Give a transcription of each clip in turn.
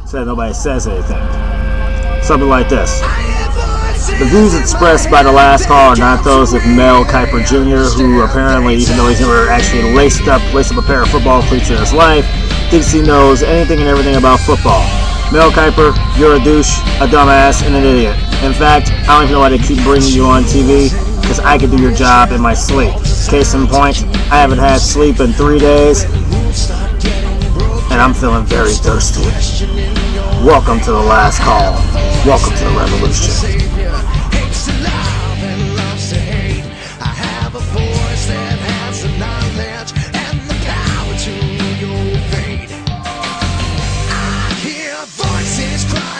So nobody says anything. Something like this. The views expressed by the last call are not those of Mel Kiper Jr., who apparently, even though he's never actually laced up a pair of football cleats in his life, thinks he knows anything and everything about football. Mel Kiper, you're a douche, a dumbass, and an idiot. In fact, I don't even know why they keep bringing you on TV, because I can do your job in my sleep. Case in point, I haven't had sleep in 3 days, and I'm feeling very thirsty. Welcome to the last call. Welcome to the revolution.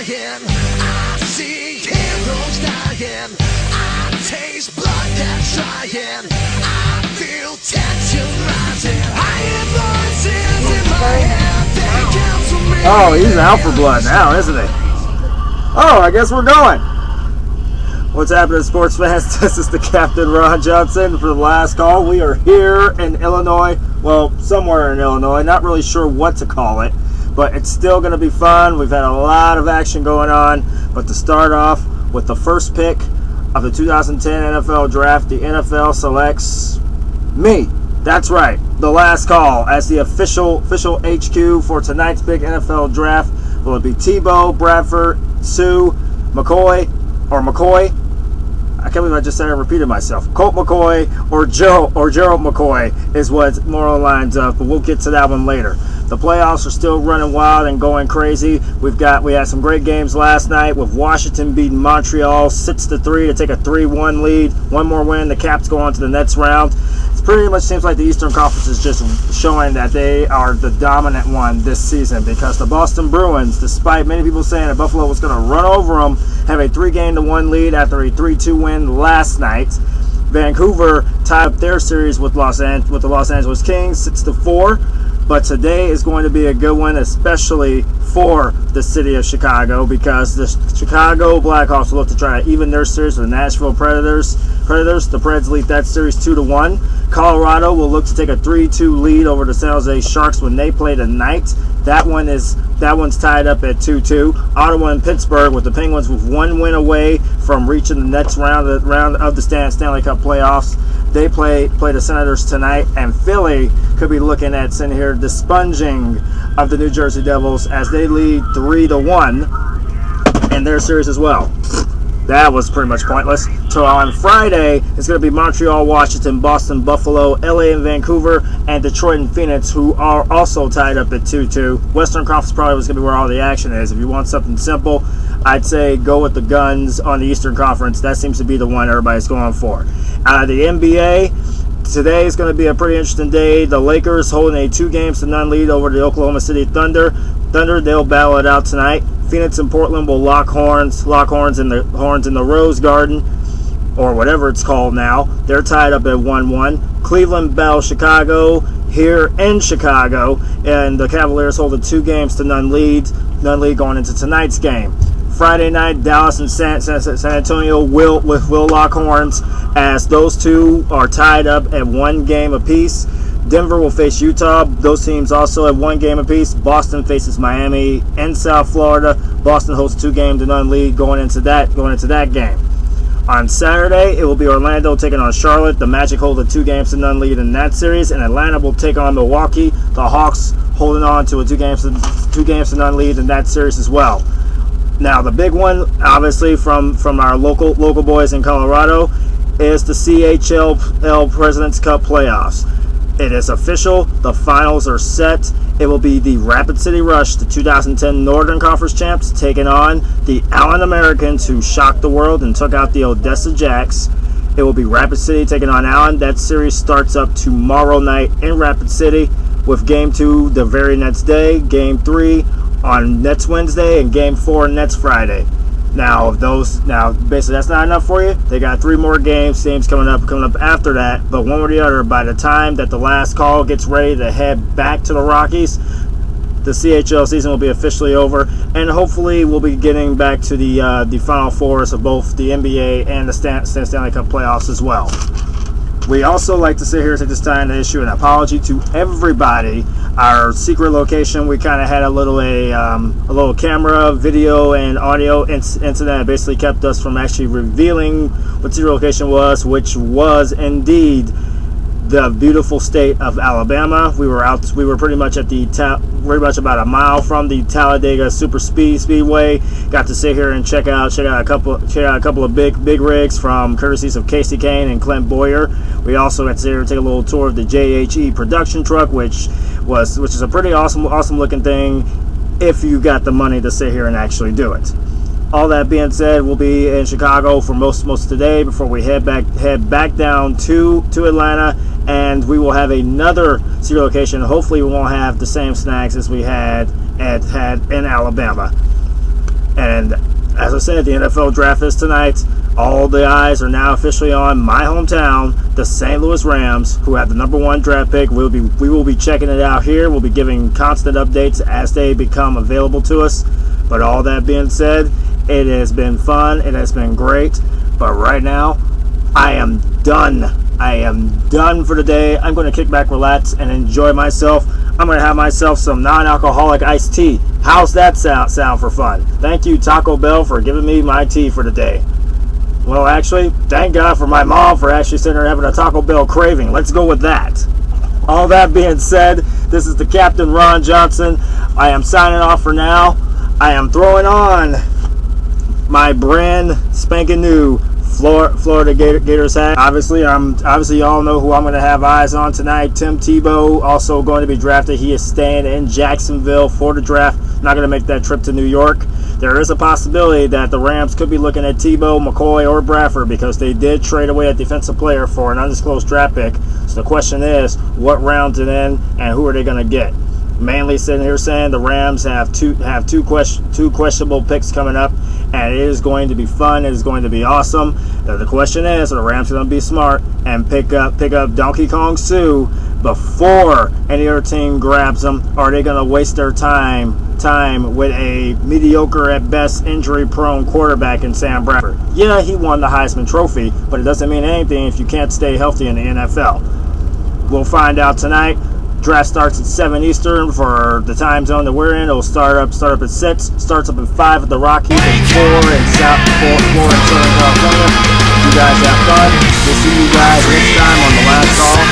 I see heroes dying. I taste blood that's trying. I feel tension rising. I hear voices in my head. They counsel me. Oh, he's out for blood now, isn't he? Oh, I guess we're going. What's happening, sports fans? This is the Captain Ron Johnson for the last call. We are here in Illinois. Well, somewhere in Illinois. Not really sure what to call it, but it's still going to be fun. We've had a lot of action going on. But to start off with the first pick of the 2010 NFL Draft, the NFL selects me. That's right, the last call as the official HQ for tonight's big NFL Draft. Will it be Tebow, Bradford, Sue, McCoy? I can't believe I just said I repeated myself. Colt McCoy or Gerald McCoy is what more lines up, but we'll get to that one later. The playoffs are still running wild and going crazy. We had some great games last night with Washington beating Montreal 6-3 to take a 3-1 lead. One more win, the Caps go on to the next round. It pretty much seems like the Eastern Conference is just showing that they are the dominant one this season, because the Boston Bruins, despite many people saying that Buffalo was going to run over them, have a 3-1 lead after a 3-2 win last night. Vancouver tied up their series with the Los Angeles Kings 6-4. But today is going to be a good one, especially for the city of Chicago, because the Chicago Blackhawks will look to try to even their series with the Nashville Predators. The Preds lead that series 2-1. Colorado will look to take a 3-2 lead over the San Jose Sharks when they play tonight. That one's tied up at 2-2. Ottawa and Pittsburgh, with the Penguins with one win away from reaching the next round of the Stanley Cup playoffs. They play the Senators tonight, and Philly could be looking at sitting here the sponging of the New Jersey Devils as they lead 3-1 in their series as well. That was pretty much pointless. So on Friday, it's going to be Montreal, Washington, Boston, Buffalo, LA and Vancouver, and Detroit and Phoenix, who are also tied up at 2-2. Western Conference probably was going to be where all the action is. If you want something simple, I'd say go with the guns on the Eastern Conference. That seems to be the one everybody's going for. Out of the NBA, today is going to be a pretty interesting day. The Lakers holding a 2-0 lead over the Oklahoma City Thunder. They'll battle it out tonight. Phoenix and Portland will lock horns in the Rose Garden, or whatever it's called now. They're tied up at 1-1. Cleveland battle Chicago here in Chicago, and the Cavaliers hold a 2-0 lead going into tonight's game. Friday night, Dallas and San Antonio will lock horns, as those two are tied up at 1 game apiece. Denver will face Utah. Those teams also at 1 game apiece. Boston faces Miami and South Florida. Boston holds a 2-0 lead going into that game. On Saturday, it will be Orlando taking on Charlotte. The Magic hold a 2-0 lead in that series, and Atlanta will take on Milwaukee. The Hawks holding on to a 2-0 lead in that series as well. Now, the big one, obviously, from our local boys in Colorado, is the CHL President's Cup playoffs. It is official. The finals are set. It will be the Rapid City Rush, the 2010 Northern Conference champs, taking on the Allen Americans, who shocked the world and took out the Odessa Jacks. It will be Rapid City taking on Allen. That series starts up tomorrow night in Rapid City, with Game 2 the very next day, Game 3 on next Wednesday, and Game 4 next Friday. Now, basically that's not enough for you. They got 3 more games coming up after that. But one or the other, by the time that the last call gets ready to head back to the Rockies, the CHL season will be officially over, and hopefully we'll be getting back to the Final Fours of both the NBA and the Stanley Cup playoffs as well. We also like to sit here and take this time to issue an apology to everybody. Our secret location, we kind of had a little camera, video, and audio incident that basically kept us from actually revealing what secret location was, which was indeed the beautiful state of Alabama. We were pretty much at about a mile from the Talladega Super Speedway. Got to sit here and check out a couple of big rigs from courtesies of Casey Kane and Clint Boyer. We also got to sit here and take a little tour of the JHE production truck, which is a pretty awesome looking thing if you got the money to sit here and actually do it. All that being said, we'll be in Chicago for most of today before we head back down to Atlanta, and we will have another secret location. Hopefully, we won't have the same snacks as we had in Alabama. And as I said, the NFL draft is tonight. All the eyes are now officially on my hometown, the St. Louis Rams, who have the #1 draft pick. We will be checking it out here. We'll be giving constant updates as they become available to us. But all that being said, it has been fun. It has been great. But right now, I am done. I am done for the day. I'm going to kick back, relax, and enjoy myself. I'm going to have myself some non-alcoholic iced tea. How's that sound for fun? Thank you, Taco Bell, for giving me my tea for the day. Well, actually, thank God for my mom for actually sitting there having a Taco Bell craving. Let's go with that. All that being said, this is the Captain Ron Johnson. I am signing off for now. I am throwing on my brand spanking new Florida Gators hat. Obviously, y'all know who I'm going to have eyes on tonight. Tim Tebow, also going to be drafted. He is staying in Jacksonville for the draft. Not going to make that trip to New York. There is a possibility that the Rams could be looking at Tebow, McCoy, or Bradford because they did trade away a defensive player for an undisclosed draft pick. So the question is, what round's it in, and who are they going to get? Mainly sitting here saying the Rams have two questionable picks coming up, and it is going to be fun. It is going to be awesome. The question is, are the Rams going to be smart and pick up Donkey Kong Sue before any other team grabs them? Or are they going to waste their time with a mediocre at best, injury-prone quarterback in Sam Bradford? Yeah, he won the Heisman Trophy, but it doesn't mean anything if you can't stay healthy in the NFL. We'll find out tonight. Draft starts at 7 Eastern for the time zone that we're in. It'll start up at 6. Starts up at 5 at the Rockies and 4 in Southern California. You guys have fun. We'll see you guys next time on The Last Call.